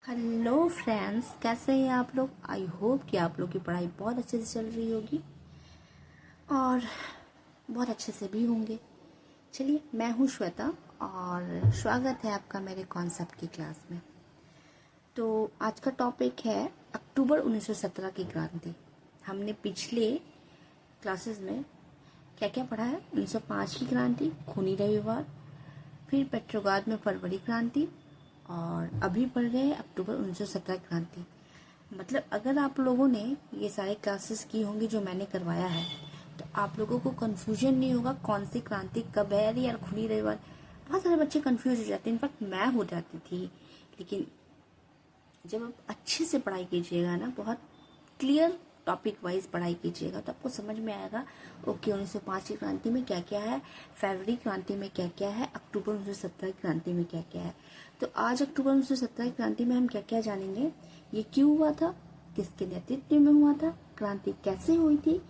Hello friends, कैसे हैं आप लोग। आई होप कि आप लोग की पढ़ाई बहुत अच्छे से चल रही होगी और बहुत अच्छे से भी होंगे। चलिए, मैं हूँ श्वेता और स्वागत है आपका मेरे कॉन्सेप्ट की क्लास में। तो आज का टॉपिक है अक्टूबर 1917 की क्रांति। हमने पिछले क्लासेस में क्या क्या पढ़ा है। 1905 की क्रांति, खूनी रविवार, फिर पेट्रोग्राद में फरवरी क्रांति और अभी पढ़ रहे हैं अक्टूबर 1917 क्रांति। मतलब अगर आप लोगों ने ये सारे क्लासेस की होंगी जो मैंने करवाया है तो आप लोगों को कंफ्यूजन नहीं होगा कौन सी क्रांति कब है। अरे यार, खूनी रविवार, बहुत सारे बच्चे कंफ्यूज हो जाते हैं। इनफैक्ट मैं हो जाती थी। लेकिन जब आप अच्छे से पढ़ाई कीजिएगा ना, बहुत क्लियर टॉपिक वाइज पढ़ाई कीजिएगा तो आपको समझ में आएगा ओके 1905 की क्रांति में क्या क्या है, फरवरी क्रांति में क्या क्या है, अक्टूबर 1917 की क्रांति में क्या क्या है। तो आज अक्टूबर 1917 की क्रांति में हम क्या क्या जानेंगे। ये क्यों हुआ था, किसके नेतृत्व में हुआ था, क्रांति कैसे हुई थी,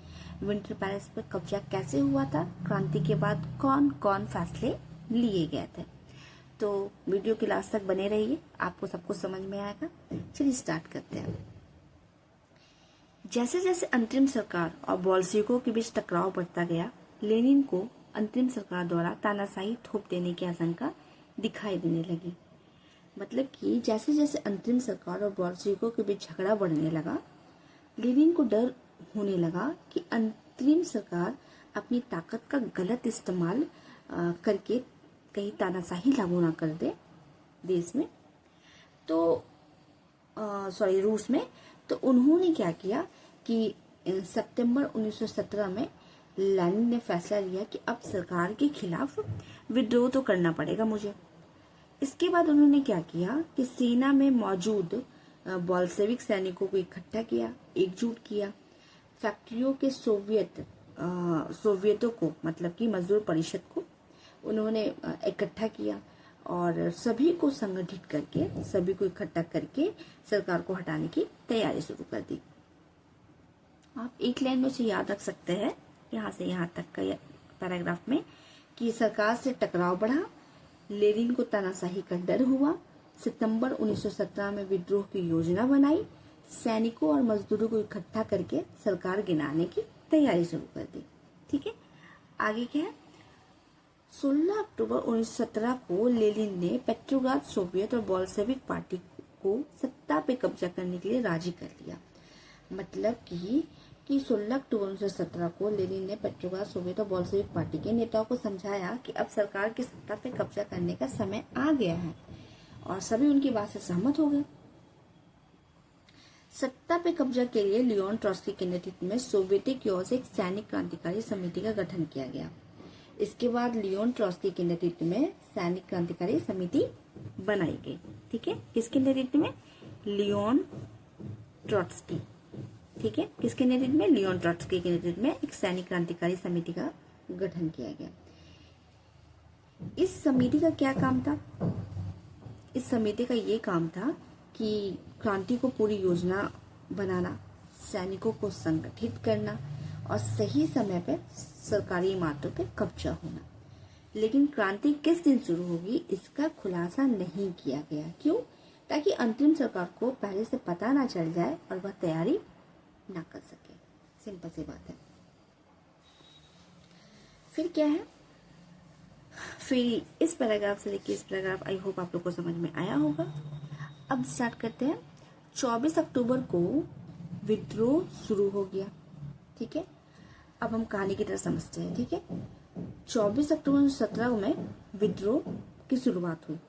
विंटर पैलेस पर कब्जा कैसे हुआ था, क्रांति के बाद कौन कौन फैसले लिए गए थे। तो वीडियो के लास्ट तक बने रहिए, आपको सब कुछ समझ में आएगा। चलिए स्टार्ट करते हैं। जैसे जैसे अंतरिम सरकार और बोल्शेविकों के बीच टकराव बढ़ता गया, लेनिन को अंतरिम सरकार द्वारा तानाशाही थोप देने की आशंका दिखाई देने लगी। मतलब कि जैसे जैसे अंतरिम सरकार और बोल्शेविकों के बीच झगड़ा बढ़ने लगा, लेनिन को डर होने लगा कि अंतरिम सरकार अपनी ताकत का गलत इस्तेमाल करके कहीं तानाशाही लागू ना कर दे देश में, तो रूस में। तो उन्होंने क्या किया कि सितंबर 1917 में लेनिन ने फैसला लिया कि अब सरकार के खिलाफ विद्रोह तो करना पड़ेगा मुझे। इसके बाद उन्होंने क्या किया कि सेना में मौजूद बोल्शेविक सैनिकों को इकट्ठा किया, एकजुट किया। फैक्ट्रियों के सोवियतों को, मतलब कि मजदूर परिषद को उन्होंने इकट्ठा किया और सभी को संगठित करके, सभी को इकट्ठा करके सरकार को हटाने की तैयारी शुरू कर दी। आप एक लाइन में से याद रख सकते हैं यहाँ से यहाँ तक का पैराग्राफ में कि सरकार से टकराव बढ़ा, लेनिन को तानाशाही का डर हुआ, सितंबर 1917 में विद्रोह की योजना बनाई, सैनिकों और मजदूरों को इकट्ठा करके सरकार गिराने की तैयारी शुरू कर दी। ठीक है, आगे क्या है। 16 अक्टूबर 1917 को लेनिन ने पेट्रोग्राद सोवियत और बोल्शेविक पार्टी को सत्ता पे कब्जा करने के लिए राजी कर लिया। मतलब कि 16 अक्टूबर 1917 को लेनिन ने पेट्रोग्राद सोवियत और बोल्शेविक पार्टी के नेताओं को समझाया कि अब सरकार की सत्ता पे कब्जा करने का समय आ गया है और सभी उनकी बात से सहमत हो गए। सत्ता पे कब्जा के लिए लियोन ट्रॉट्स्की के नेतृत्व में सोवियतों की ओर से एक सैनिक क्रांतिकारी समिति का गठन किया गया। इसके बाद लियोन ट्रॉट्स्की के नेतृत्व में सैनिक क्रांतिकारी समिति बनाई गई। ठीक है, किसके नेतृत्व में? Leon Trotsky. ठीक है, किसके नेतृत्व में? लियोन ट्रॉट्स्की के नेतृत्व में एक सैनिक क्रांतिकारी समिति का गठन किया गया। इस समिति का क्या काम था? इस समिति का ये काम था कि क्रांति को पूरी योजना बनाना, सैनिकों को संगठित करना और सही समय पे सरकारी इमारतों पे कब्जा होना। लेकिन क्रांति किस दिन शुरू होगी इसका खुलासा नहीं किया गया। क्यों? ताकि अंतरिम सरकार को पहले से पता ना चल जाए और वह तैयारी ना कर सके। सिंपल सी बात है। फिर क्या है? फिर इस पैराग्राफ से लेके इस पैराग्राफ आई होप आप लोग को समझ में आया होगा। अब स्टार्ट करते हैं। 24 अक्टूबर को विद्रोह शुरू हो गया। ठीक है, अब हम कहानी की तरह समझते हैं। ठीक है, 24 अक्टूबर 1917 में विद्रोह की शुरुआत हुई।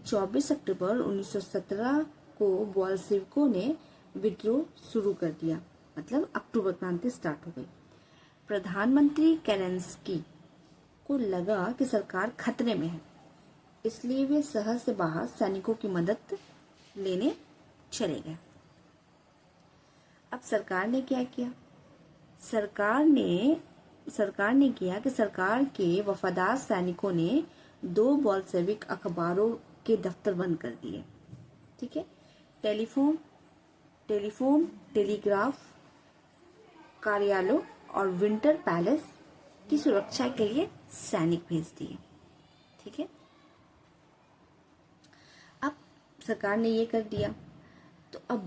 24 अक्टूबर 1917 को बोल्शेविकों ने विद्रोह शुरू कर दिया, मतलब अक्टूबर क्रांति स्टार्ट हो गई। प्रधानमंत्री केरेंस्की को लगा कि सरकार खतरे में है, इसलिए वे शहर से बाहर सैनिकों की मदद लेने चले गए। अब सरकार ने क्या किया? सरकार ने किया कि सरकार के वफादार सैनिकों ने 2 बोल्शेविक अखबारों के दफ्तर बंद कर दिए। ठीक है, टेलीग्राफ कार्यालय और विंटर पैलेस की सुरक्षा के लिए सैनिक भेज दिए। ठीक है, अब सरकार ने ये कर दिया। तो अब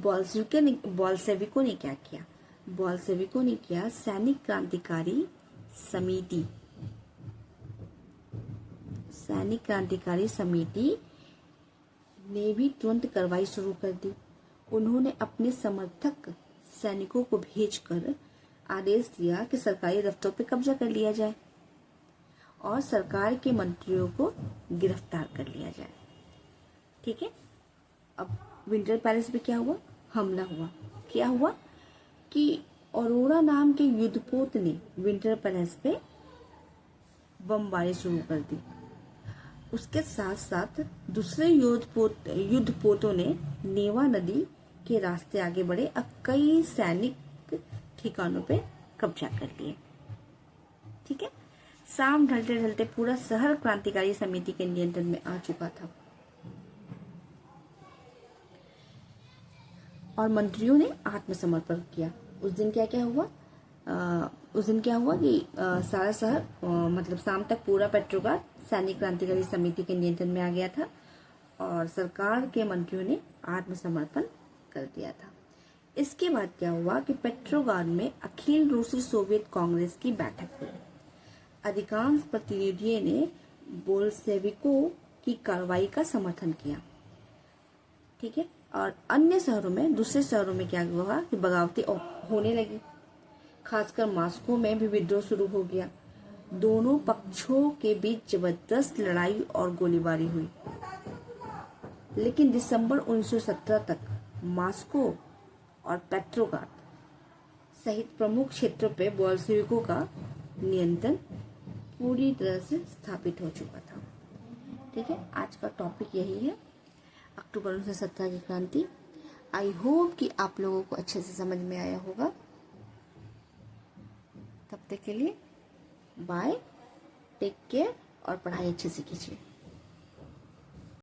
बॉल्शेविकों ने क्या किया? बॉल्शेविकों ने किया सैनिक क्रांतिकारी समिति ने भी तुरंत कार्रवाई शुरू कर दी। उन्होंने अपने समर्थक सैनिकों को भेजकर आदेश दिया कि सरकारी दफ्तरों पर कब्जा कर लिया जाए और सरकार के मंत्रियों को गिरफ्तार कर लिया जाए। ठीक है। अब विंटर पैलेस पे क्या हुआ? हमला हुआ। क्या हुआ कि अरोरा नाम के युद्धपोत ने विंटर पैलेस पे बमबारी शुरू कर दी। उसके साथ साथ दूसरे युद्धपोतों ने नेवा नदी के रास्ते आगे बढ़े और कई सैनिक ठिकानों पे कब्जा कर लिए। ठीक है। शाम ढलते ढलते पूरा शहर क्रांतिकारी समिति के नियंत्रण में आ चुका था और मंत्रियों ने आत्मसमर्पण किया। उस दिन क्या हुआ कि सारा शहर मतलब शाम तक पूरा पेट्रोग्राड सैनिक क्रांतिकारी समिति के नियंत्रण में आ गया था और सरकार के मंत्रियों ने आत्मसमर्पण कर दिया था। इसके बाद क्या हुआ कि पेट्रोग्राड में अखिल रूसी सोवियत कांग्रेस की बैठक हुई। अधिकांश प्रतिनिधियों ने बोल्शेविकों की कार्रवाई का समर्थन किया। ठीक है। और अन्य शहरों में, दूसरे शहरों में क्या हुआ कि बगावतें होने लगी। खासकर मॉस्को में भी विद्रोह शुरू हो गया। दोनों पक्षों के बीच जबरदस्त लड़ाई और गोलीबारी हुई। लेकिन दिसंबर 1917 तक मॉस्को और पेट्रोग्राड सहित प्रमुख क्षेत्रों पर बोल्शेविकों का नियंत्रण पूरी तरह से स्थापित हो चुका था। ठीक है। आज का टॉपिक यही है, अक्टूबर 1917 की क्रांति। आई होप कि आप लोगों को अच्छे से समझ में आया होगा। तब तक के लिए बाय, टेक केयर और पढ़ाई अच्छे से कीजिए।